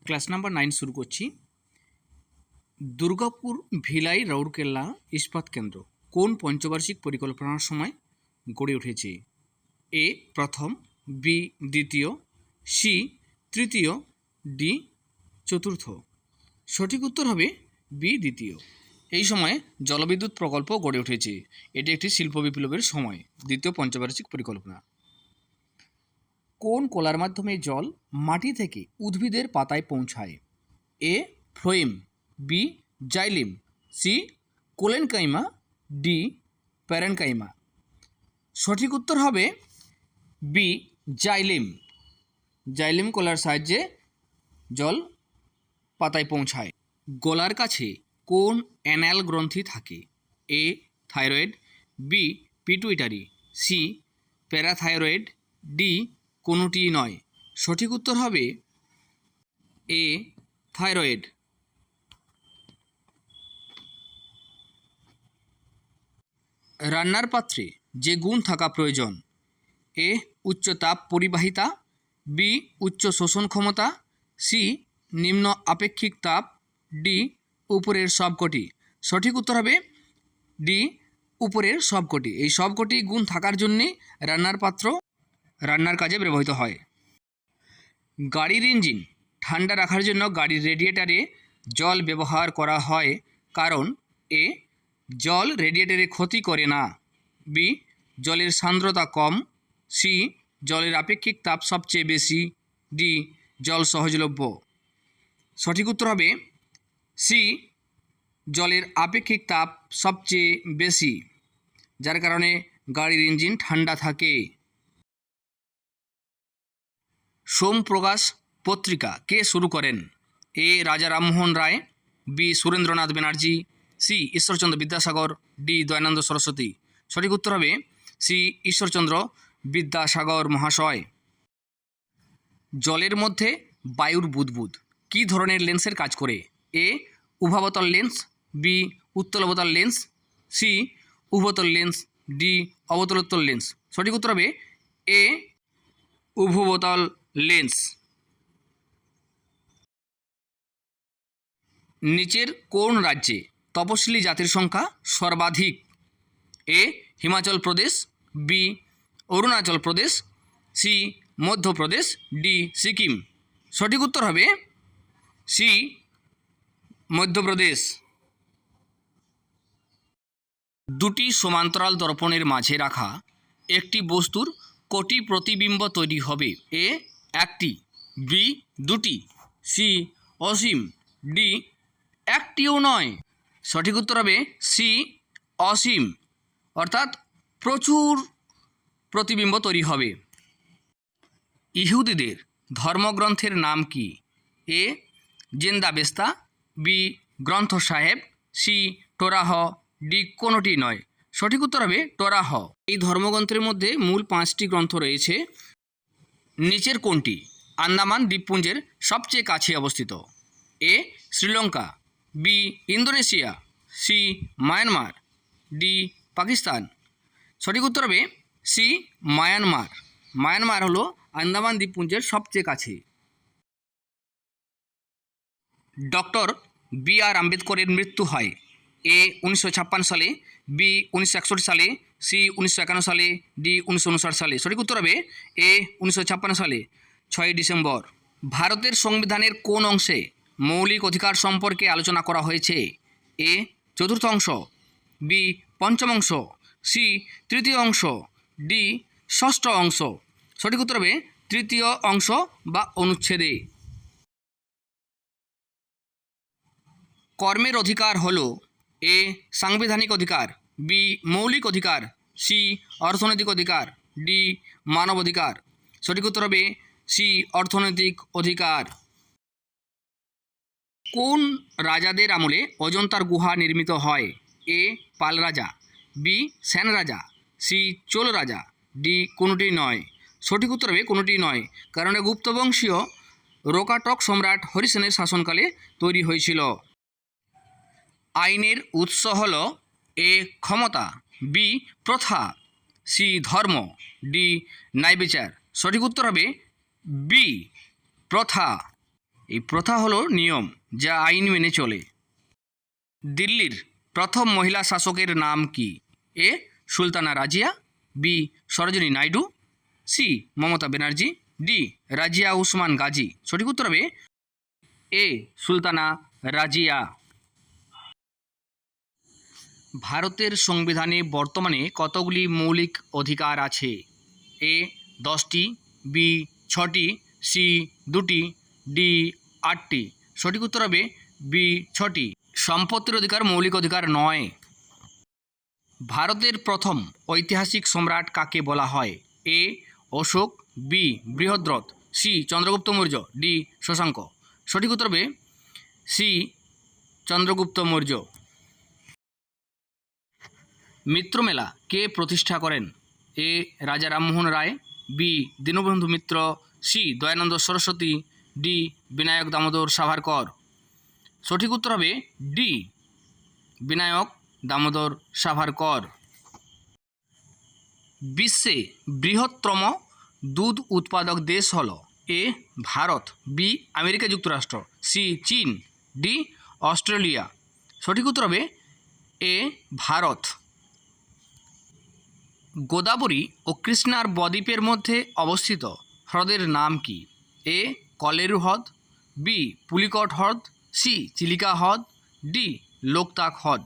Class number 9 শুরু করছি। Durgapur villi Rourkela ইস্পাত কেন্দ্র কোন পঞ্চবার্ষিক পরিকল্পনার সময় গড়ে উঠেছে? এ প্রথম, বি দ্বিতীয়, সি তৃতীয়, ডি চতুর্থ। সঠিক উত্তর হবে বি দ্বিতীয়। এই সময়ে জলবিদ্যুৎ প্রকল্প গড়ে উঠেছে। এটি একটি শিল্প বিপ্লবের সময়, দ্বিতীয় পঞ্চবার্ষিক পরিকল্পনা। কোন কলার মাধ্যমে জল মাটি থেকে উদ্ভিদের পাতায় পৌঁছায়? A phloem, B xylem, C collenchyma, D parenchyma. সঠিক উত্তর হবে বি জাইলিম। জাইলিম কলার সাহায্যে জল পাতায় পৌঁছায়। গলার কাছে কোন অ্যানাল গ্রন্থি থাকে? A thyroid, B pituitary, C parathyroid, D কোনোটি নয়। সঠিক উত্তর হবে এ থাইরয়েড। রান্নার পাত্রে যে গুণ থাকা প্রয়োজন? এ উচ্চ তাপ পরিবাহিতা, বি উচ্চ শোষণ ক্ষমতা, সি নিম্ন আপেক্ষিক তাপ, ডি উপরের সবকটি। সঠিক উত্তর হবে ডি উপরের সবকটি। এই সবকটি গুণ থাকার জন্যে রান্নার পাত্র রান্নার কাজে ব্যবহৃত হয়। গাড়ির ইঞ্জিন ঠান্ডা রাখার জন্য গাড়ির রেডিয়েটারে জল ব্যবহার করা হয় কারণ এ জল রেডিয়েটারে ক্ষতি করে না, বি জলের সান্দ্রতা কম, সি জলের আপেক্ষিক তাপ সবচেয়ে বেশি, ডি জল সহজলভ্য। সঠিক উত্তর হবে সি জলের আপেক্ষিক তাপ সবচেয়ে বেশি, যার কারণে গাড়ির ইঞ্জিন ঠান্ডা থাকে। সোমপ্রকাশ পত্রিকা কে শুরু করেন? এ রাজা Rammohan Roy, B Surendranath Banerjee, C Ishwarchandra Vidyasagar, D Dayananda Saraswati. সঠিক উত্তর হবে সি ঈশ্বরচন্দ্র বিদ্যাসাগর মহাশয়। জলের মধ্যে বায়ুর বুদবুদ কী ধরনের লেন্সের কাজ করে? এ উভাবতল লেন্স, বি উত্তলোত্তল লেন্স, সি উভতল লেন্স, ডি অবতলোত্তল লেন্স। সঠিক উত্তর হবে এ উভবতল লেন্স। নিচের কোন রাজ্যে তপশিলি জাতির সংখ্যা সর্বাধিক? এ Himachal Pradesh, B Arunachal Pradesh, C Madhya Pradesh, D Sikkim. সঠিক উত্তর হবে সি মধ্যপ্রদেশ। দুটি সমান্তরাল দর্পণের মাঝে রাখা একটি বস্তুর কটি প্রতিবিম্ব তৈরি হবে? এ একটি, বি দুটি, সি অসীম, ডি একটিও নয়। সঠিক উত্তর হবে সি অসীম, অর্থাৎ প্রচুর প্রতিবিম্ব তৈরি হবে। ইহুদিদের ধর্মগ্রন্থের নাম কি? এ জেন্দাবেস্তা, বি গ্রন্থ সাহেব, সি টোরাহ, ডি কোনোটি নয়। সঠিক উত্তর হবে টোরাহ। এই ধর্মগ্রন্থের মধ্যে মূল 5টি গ্রন্থ রয়েছে। নিচের কোনটি আন্দামান দ্বীপপুঞ্জের সবচেয়ে কাছে অবস্থিত? A Sri Lanka, B Indonesia, C Myanmar, D Pakistan. সঠিক উত্তর হবে সি মায়ানমার। মায়ানমার হলো আন্দামান দ্বীপপুঞ্জের সবচেয়ে কাছে। ডক্টর বি আর আম্বেদকরের মৃত্যু হয় এ 1956 সালে, বি 1961 সালে, সি 1951 সালে, ডি 1959 সালে। সঠিক উত্তর হবে এ 1956 সালে 6 ডিসেম্বর। ভারতের সংবিধানের কোন অংশে মৌলিক অধিকার সম্পর্কে আলোচনা করা হয়েছে? এ চতুর্থ অংশ, বি পঞ্চম অংশ, সি তৃতীয় অংশ, ডি ষষ্ঠ অংশ। সঠিক উত্তর হবে তৃতীয় অংশ বা অনুচ্ছেদে। কর্মের অধিকার হল এ সাংবিধানিক অধিকার, বি মৌলিক অধিকার, সি অর্থনৈতিক অধিকার, ডি মানব অধিকার। সঠিক উত্তর হবে সি অর্থনৈতিক অধিকার। কোন রাজাদের আমলে অজন্তার গুহা নির্মিত হয়? এ পাল রাজা, বি সেন রাজা, সি চোল রাজা, ডি কোনোটি নয়। সঠিক উত্তর হবে কোনোটি নয়, কারণ গুপ্তবংশীয় রোকাটক সম্রাট হরিসেনের শাসনকালে তৈরি হয়েছিল। আইনের উৎস হল এ ক্ষমতা, বি প্রথা, সি ধর্ম, ডি ন্যায়বিচার। সঠিক উত্তর হবে বি প্রথা। এই প্রথা হলো নিয়ম যা আইন মেনে চলে। দিল্লির প্রথম মহিলা শাসকের নাম কি? A Sultana Razia, B Sarojini Naidu, C Mamata Banerjee, D Razia Usman Gazi. সঠিক উত্তর হবে এ সুলতানা রাজিয়া। ভারতের সংবিধানে বর্তমানে কতগুলি মৌলিক অধিকার আছে? এ 10টি, বি 6টি, সি 2টি, ডি 8টি। সঠিক উত্তর হবে বি 6টি। সম্পত্তির অধিকার মৌলিক অধিকার নয়। ভারতের প্রথম ঐতিহাসিক সম্রাট কাকে বলা হয়? A Ashoka, B Brihadratha, C Chandragupta Maurya, D Shashanka. সঠিক উত্তর হবে সি চন্দ্রগুপ্ত মৌর্য। মিত্র মেলা কে প্রতিষ্ঠা করেন? এ রাজা Rammohan Roy, B Dinabandhu Mitra, C Dayananda Saraswati, D Vinayak Damodar Savarkar. সঠিক উত্তর হবে ডি বিনায়ক দামোদর সাভারকর। বিশ্বে বৃহত্তম দুধ উৎপাদক দেশ হল? এ ভারত, বি আমেরিকা যুক্তরাষ্ট্র, সি চীন, ডি অস্ট্রেলিয়া। সঠিক উত্তর হবে এ ভারত। গোদাবরী ও কৃষ্ণার বদ্বীপের মধ্যে অবস্থিত হ্রদের নাম কি? এ কলেরু হ্রদ, বি পুলিকট হ্রদ, সি চিলিকা হ্রদ, ডি লোকতাক হ্রদ।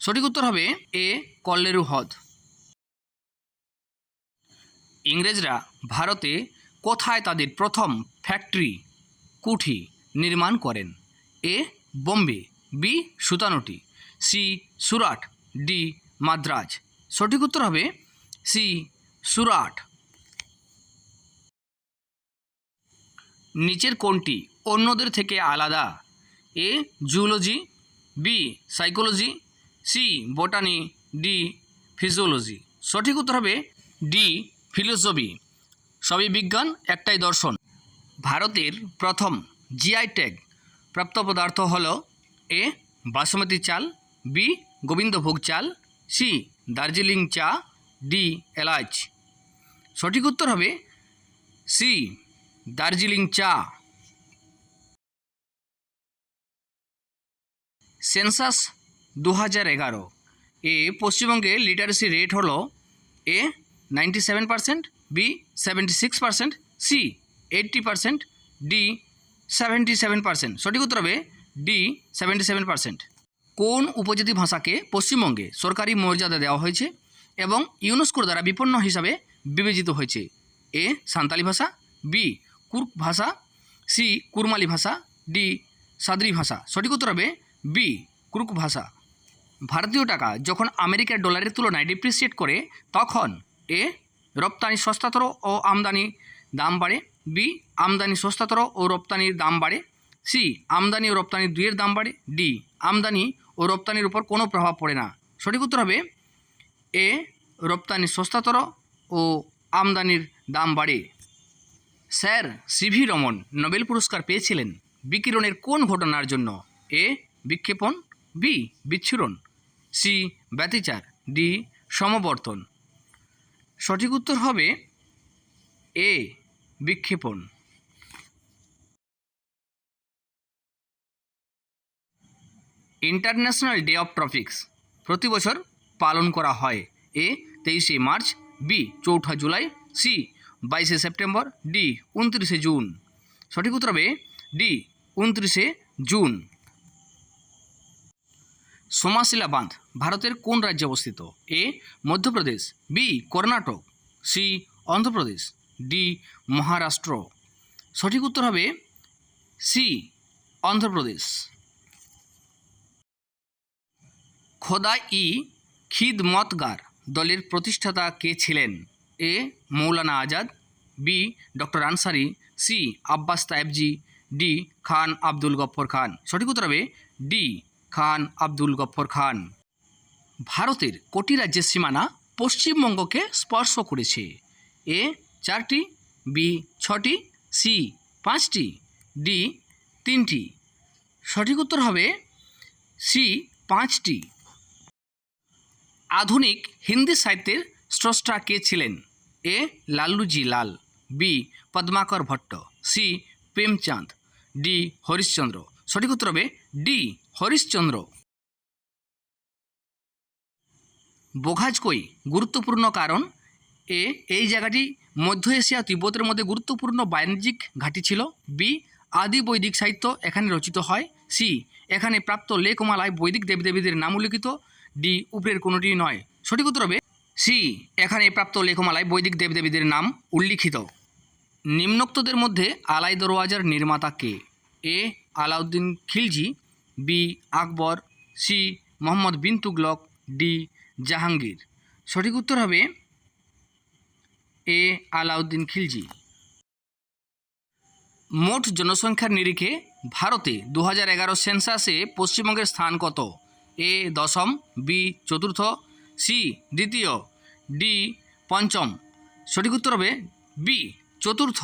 সঠিক উত্তর হবে এ কল্লেরু হ্রদ। ইংরেজরা ভারতে কোথায় তাদের প্রথম ফ্যাক্টরি কুঠি নির্মাণ করেন? A Bombay, B Sutanuti, C Surat, D Madras. সঠিক উত্তর হবে সি সুরাট। নিচের কোনটি অন্যদের থেকে আলাদা? A zoology, B psychology, C botany, D physiology. সঠিক উত্তর হবে ডি ফিলোসফি। সবই বিজ্ঞান, একটাই দর্শন। ভারতের প্রথম জিআই ট্যাগ প্রাপ্ত পদার্থ হল? এ বাসমতি চাল, বি গোবিন্দভোগ চাল, সি দার্জিলিং চা, ডি এলাচ। সঠিক উত্তর হবে সি দার্জিলিং চা। সেন্সাস 2011 এ পশ্চিমবঙ্গে লিটারেসি রেট হল? এ 97%, বি 76%, সি 80%, ডি 77%। সঠিক উত্তর হবে ডি 77%। কোন উপজাতি ভাষাকে পশ্চিমবঙ্গে সরকারি মর্যাদা দেওয়া হয়েছে এবং ইউনেস্কোর দ্বারা বিপন্ন হিসাবে বিবেচিত হয়েছে? এ সাঁওতালি ভাষা, বি কুর্ক ভাষা, সি কুরমালি ভাষা, ডি সাদ্রি ভাষা। সঠিক উত্তর হবে বি কুর্ক ভাষা। ভারতীয় টাকা যখন আমেরিকার ডলারের তুলনায় ডিপ্রিসিয়েট করে তখন? এ রপ্তানি সস্তাতর ও আমদানি দাম বাড়ে, বি আমদানি সস্তাতর ও রপ্তানির দাম বাড়ে, সি আমদানি ও রপ্তানি দুইয়ের দাম বাড়ে, ডি আমদানি ও রপ্তানির উপর কোনো প্রভাব পড়ে না। সঠিক উত্তর হবে এ রপ্তানি সস্তাতর ও আমদানির দাম বাড়ে। স্যার সিভি রমন নোবেল পুরস্কার পেয়েছিলেন বিকিরণের কোন ঘটনার জন্য? এ বিক্ষেপণ, বি বিচ্ছুরণ, সি ব্যতিচার, ডি সমবর্তন। সঠিক উত্তর হবে এ বিক্ষেপণ। ইন্টারন্যাশনাল ডে অফ ট্রপিক্স প্রতি বছর পালন করা হয়? এ 23শে মার্চ, বি 4 জুলাই, সি 22শে সেপ্টেম্বর, ডি 29শে জুন। সঠিক উত্তর হবে ডি 29শে জুন। সোমাশিলা বাঁধ ভারতের কোন রাজ্যে অবস্থিত? A Madhya Pradesh, B Karnataka, C Andhra Pradesh, D Maharashtra. সঠিক উত্তর হবে সি অন্ধ্রপ্রদেশ। খোদা ই খিদমতগার দলের প্রতিষ্ঠাতা কে ছিলেন? A Maulana Azad, B doctor Ansari, C Abbas Tyabji, D Khan Abdul Gaffar Khan. সঠিক উত্তর হবে ডি খান আব্দুল গফ্ফর খান। ভারতের কোটি রাজ্যের সীমানা পশ্চিমবঙ্গকে স্পর্শ করেছে? এ 4টি, বি 6টি, সি 5টি, ডি 3টি। সঠিক উত্তর হবে সি 5টি। আধুনিক হিন্দি সাহিত্যের স্রষ্টা কে ছিলেন? A Lalluji Lal, B Padmakar Bhatt, C Premchand, D Harishchandra. সঠিক উত্তর হবে ডি হরিশ্চন্দ্র। বোঘাজকই গুরুত্বপূর্ণ কারণ? এ এই জায়গাটি মধ্য এশিয়া তিব্বতের মধ্যে গুরুত্বপূর্ণ বাণিজ্যিক ঘাঁটি ছিল। বি আদি বৈদিক সাহিত্য এখানে রচিত হয়। সি এখানে প্রাপ্ত লেখমালায় বৈদিক দেবদেবীদের নাম উল্লিখিত। ডি উপরের কোনোটি নয়। সঠিক উত্তর হবে সি এখানে প্রাপ্ত লেখমালায় বৈদিক দেবদেবীদের নাম উল্লিখিত। নিম্নোক্তদের মধ্যে আলাই দরওয়াজার নির্মাতা কে? এ আলাউদ্দিন খিলজি, বি আকবর, সি মোহাম্মদ বিন তুগলক, ডি জাহাঙ্গীর। সঠিক উত্তর হবে এ আলাউদ্দিন খিলজি। মোট জনসংখ্যার নিরিখে ভারতে 2011 সেন্সাসে পশ্চিমবঙ্গের স্থান কত? এ দশম, বি চতুর্থ, সি দ্বিতীয়, ডি পঞ্চম। সঠিক উত্তর হবে বি চতুর্থ।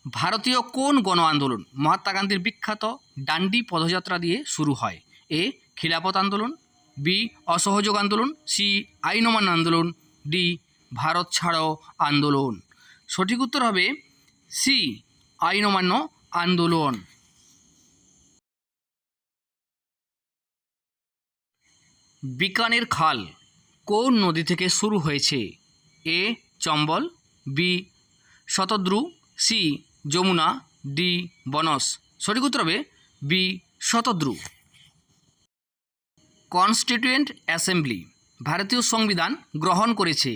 ভারতীয় কোন গণ আন্দোলন মহাত্মা গান্ধীর বিখ্যাত ডান্ডি পদযাত্রা দিয়ে শুরু হয়? এ খিলাফত আন্দোলন, বি অসহযোগ আন্দোলন, সি আইন অমান্য আন্দোলন, ডি ভারত ছাড়ো আন্দোলন। সঠিক উত্তর হবে সি আইন অমান্য আন্দোলন। বিকানের খাল কোন নদী থেকে শুরু হয়েছে? A Chambal, B Shatadru, C Yamuna, D Banas. সঠিক উত্তর হবে বি শতদ্রু। কনস্টিটিউয়েন্ট অ্যাসেম্বলি ভারতীয় সংবিধান গ্রহণ করেছে।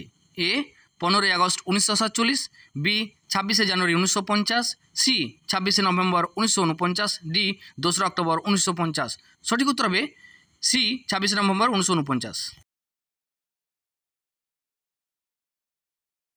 এ 15 আগস্ট 1947, বি 26 জানুয়ারি 1950, সি 26 নভেম্বর 1949, ডি 2 অক্টোবর 1950। সঠিক উত্তর হবে সি 26 নভেম্বর 1949।